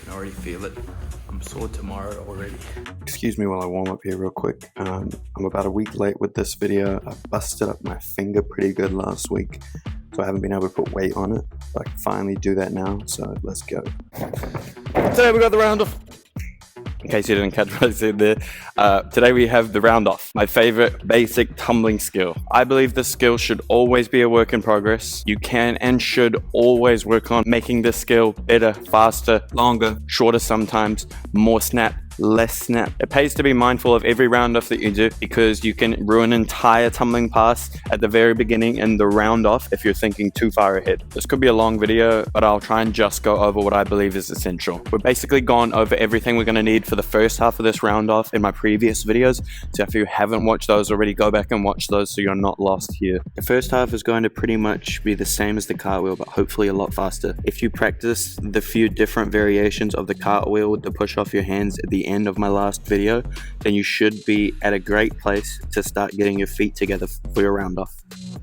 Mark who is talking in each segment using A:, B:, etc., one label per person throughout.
A: can already feel it. I'm sore tomorrow already.
B: Excuse me while I warm up here real quick. I'm about a week late with this video. I busted up my finger pretty good last week, so I haven't been able to put weight on it. But I can finally do that now, so let's go.
A: Today we got the round off. In case you didn't catch what I said there, today we have the round off, my favorite basic tumbling skill. I believe this skill should always be a work in progress. You can and should always work on making this skill better, faster, longer, shorter sometimes, more snap, less snap. It pays to be mindful of every round off that you do, because you can ruin an entire tumbling pass at the very beginning in the round off if you're thinking too far ahead. This could be a long video, but I'll try and just go over what I believe is essential. We've basically gone over everything we're going to need for the first half of this round off in my previous videos, so if you haven't watched those already, go back and watch those so you're not lost here. The first half is going to pretty much be the same as the cartwheel, but hopefully a lot faster. If you practice the few different variations of the cartwheel with the push off your hands at the end of my last video, then you should be at a great place to start getting your feet together for your round off.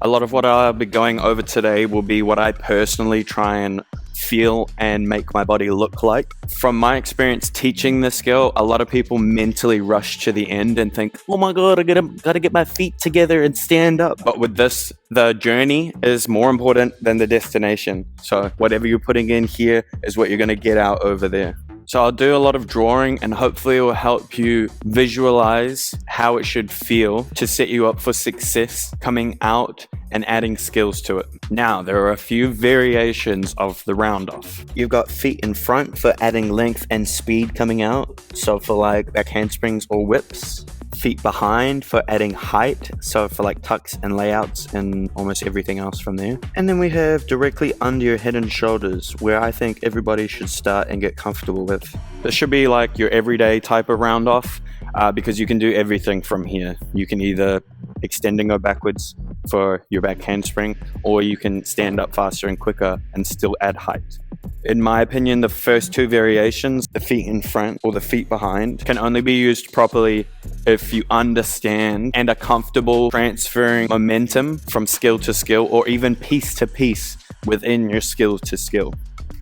A: A lot of what I'll be going over today will be what I personally try and feel and make my body look like. From my experience teaching this skill, a lot of people mentally rush to the end and think, oh my god, I gotta get my feet together and stand up. But with this, the journey is more important than the destination. So whatever you're putting in here is what you're gonna get out over there. So I'll do a lot of drawing, and hopefully it will help you visualize how it should feel to set you up for success coming out and adding skills to it. Now, there are a few variations of the round off. You've got feet in front for adding length and speed coming out. So for like back handsprings or whips. Feet behind for adding height, so for like tucks and layouts and almost everything else from there. And then we have directly under your head and shoulders, where I think everybody should start and get comfortable with. This should be like your everyday type of round off, because you can do everything from here. You can either extend and go backwards for your back handspring, or you can stand up faster and quicker and still add height. In my opinion, the first two variations, the feet in front or the feet behind, can only be used properly if you understand and are comfortable transferring momentum from skill to skill, or even piece to piece within your skill to skill.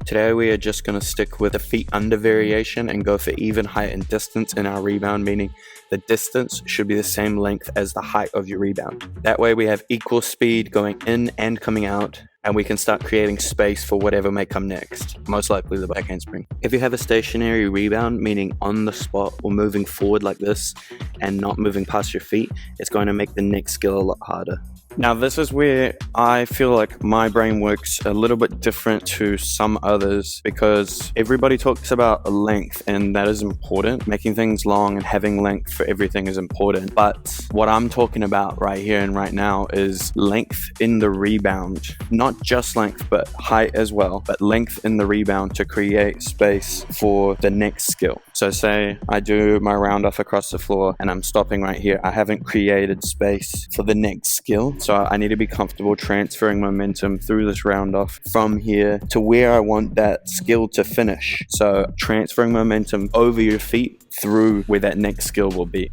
A: Today we are just going to stick with the feet under variation and go for even height and distance in our rebound, meaning the distance should be the same length as the height of your rebound. That way we have equal speed going in and coming out, and we can start creating space for whatever may come next, most likely the back handspring. If you have a stationary rebound, meaning on the spot or moving forward like this and not moving past your feet, it's going to make the next skill a lot harder. Now, this is where I feel like my brain works a little bit different to some others, because everybody talks about length, and that is important. Making things long and having length for everything is important. But what I'm talking about right here and right now is length in the rebound. Not just length, but height as well, but length in the rebound to create space for the next skill. So say I do my round off across the floor and I'm stopping right here. I haven't created space for the next skill. So I need to be comfortable transferring momentum through this round off from here to where I want that skill to finish. So transferring momentum over your feet through where that next skill will be.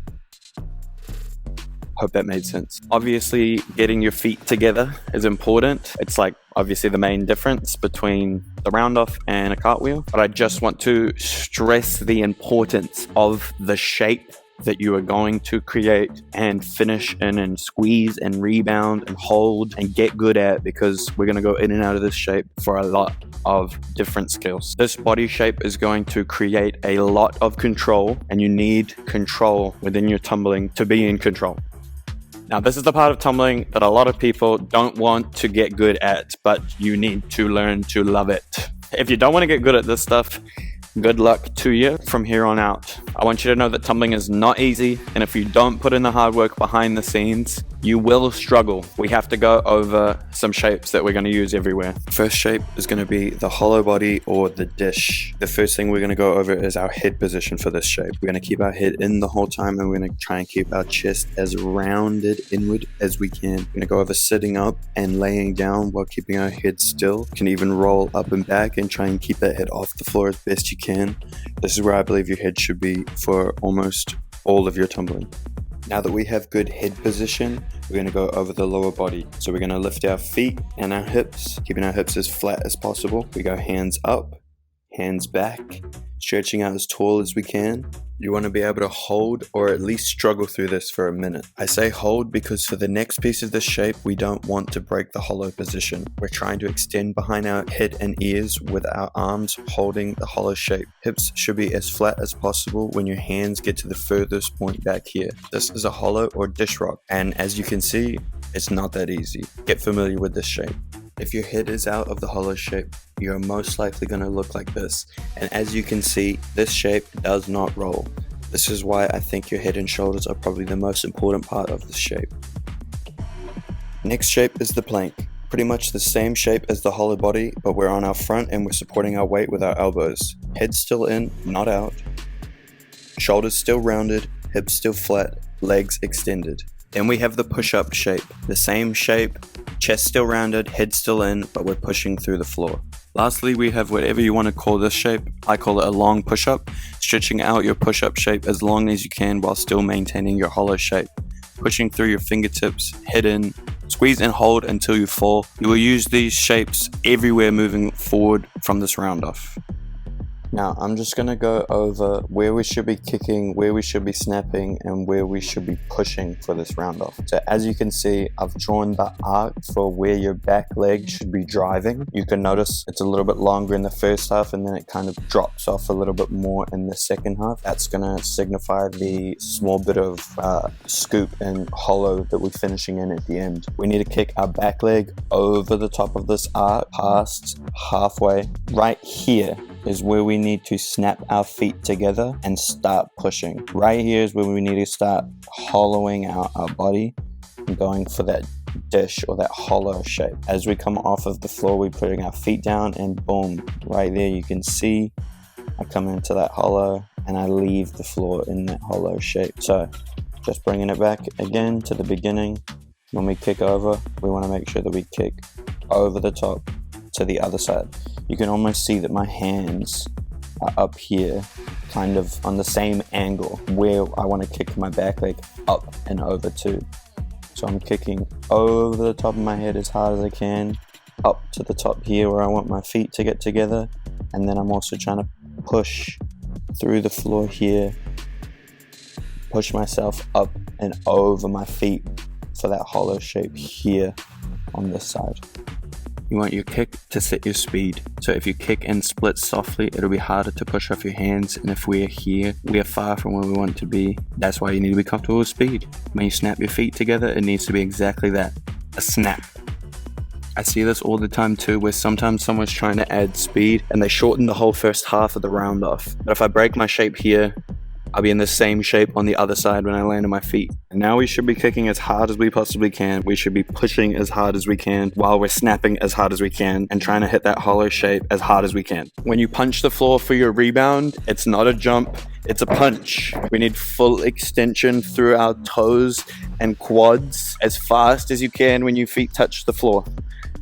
A: Hope that made sense. Obviously, getting your feet together is important. It's like obviously the main difference between the round off and a cartwheel. But I just want to stress the importance of the shape that you are going to create and finish in and squeeze and rebound and hold and get good at, because we're going to go in and out of this shape for a lot of different skills. This body shape is going to create a lot of control, and you need control within your tumbling to be in control. Now, this is the part of tumbling that a lot of people don't want to get good at, but you need to learn to love it. If you don't want to get good at this stuff, good luck to you from here on out. I want you to know that tumbling is not easy, and if you don't put in the hard work behind the scenes, you will struggle. We have to go over some shapes that we're going to use everywhere. First shape is going to be the hollow body or the dish. The first thing we're going to go over is our head position for this shape. We're going to keep our head in the whole time, and we're going to try and keep our chest as rounded inward as we can. We're going to go over sitting up and laying down while keeping our head still. You can even roll up and back and try and keep that head off the floor as best you can. This is where I believe your head should be for almost all of your tumbling. Now that we have good head position, we're going to go over the lower body. So we're going to lift our feet and our hips, keeping our hips as flat as possible. We go hands up,
B: hands back, stretching out as tall as we can. You want to be able to hold or at least struggle through this for a minute. I say hold because for the next piece of this shape, we don't want to break the hollow position. We're trying to extend behind our head and ears with our arms holding the hollow shape. Hips should be as flat as possible when your hands get to the furthest point back here. This is a hollow or dish rock, and as you can see, it's not that easy. Get familiar with this shape. If your head is out of the hollow shape, you're most likely going to look like this. And as you can see, this shape does not roll. This is why I think your head and shoulders are probably the most important part of this shape. Next shape is the plank. Pretty much the same shape as the hollow body, but we're on our front and we're supporting our weight with our elbows. Head still in, not out. Shoulders still rounded, hips still flat, legs extended. Then we have the push-up shape. The same shape, chest still rounded, head still in, but we're pushing through the floor. Lastly, we have whatever you want to call this shape. I call it a long push-up, stretching out your push-up shape as long as you can while still maintaining your hollow shape. Pushing through your fingertips, head in, squeeze and hold until you fall. You will use these shapes everywhere moving forward from this round off. Now, I'm just going to go over where we should be kicking, where we should be snapping, and where we should be pushing for this round off. So as you can see, I've drawn the arc for where your back leg should be driving. You can notice it's a little bit longer in the first half, and then it kind of drops off a little bit more in the second half. That's going to signify the small bit of scoop and hollow that we're finishing in at the end. We need to kick our back leg over the top of this arc, past halfway. Right here is where we need to snap our feet together and start pushing. Right here is where we need to start hollowing out our body and going for that dish or that hollow shape. As we come off of the floor, we're putting our feet down and boom, right there you can see I come into that hollow and I leave the floor in that hollow shape. So just bringing it back again to the beginning. When we kick over, we want to make sure that we kick over the top to the other side. You can almost see that my hands are up here, kind of on the same angle where I want to kick my back leg up and over to. So I'm kicking over the top of my head as hard as I can, up to the top here where I want my feet to get together, and then I'm also trying to push through the floor here, push myself up and over my feet for that hollow shape here on this side. You want your kick to set your speed. So if you kick and split softly, it'll be harder to push off your hands. And if we're here, we are far from where we want to be. That's why you need to be comfortable with speed. When you snap your feet together, it needs to be exactly that, a snap. I see this all the time too, where sometimes someone's trying to add speed and they shorten the whole first half of the round off. But if I break my shape here, I'll be in the same shape on the other side when I land on my feet. And now we should be kicking as hard as we possibly can. We should be pushing as hard as we can while we're snapping as hard as we can and trying to hit that hollow shape as hard as we can. When you punch the floor for your rebound, it's not a jump, it's a punch. We need full extension through our toes and quads as fast as you can when your feet touch the floor.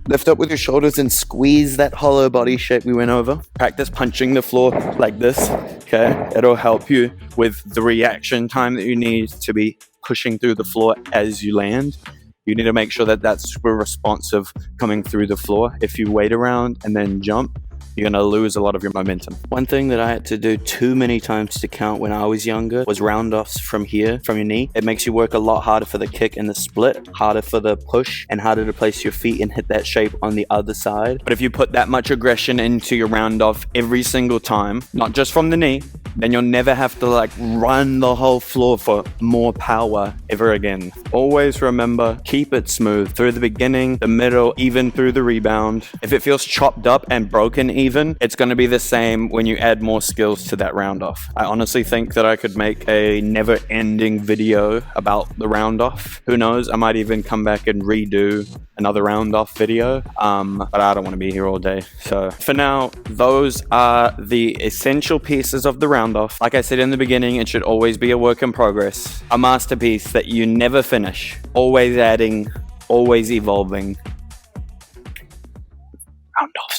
B: Lift up with your shoulders and squeeze that hollow body shape we went over. Practice punching the floor like this, okay? It'll help you with the reaction time that you need to be pushing through the floor as you land. You need to make sure that that's super responsive coming through the floor. If you wait around and then jump, you're gonna lose a lot of your momentum. One thing that I had to do too many times to count when I was younger was round offs from here, from your knee. It makes you work a lot harder for the kick and the split, harder for the push, and harder to place your feet and hit that shape on the other side. But if you put that much aggression into your round off every single time, not just from the knee, then you'll never have to like run the whole floor for more power ever again. Always remember, keep it smooth through the beginning, the middle, even through the rebound. If it feels chopped up and broken even, it's going to be the same when you add more skills to that round off. I honestly think that I could make a never ending video about the round off. Who knows? I might even come back and redo another round off video. But I don't want to be here all day. So for now, those are the essential pieces of the round off. Like I said in the beginning, it should always be a work in progress, a masterpiece that you never finish, always adding, always evolving. Round off.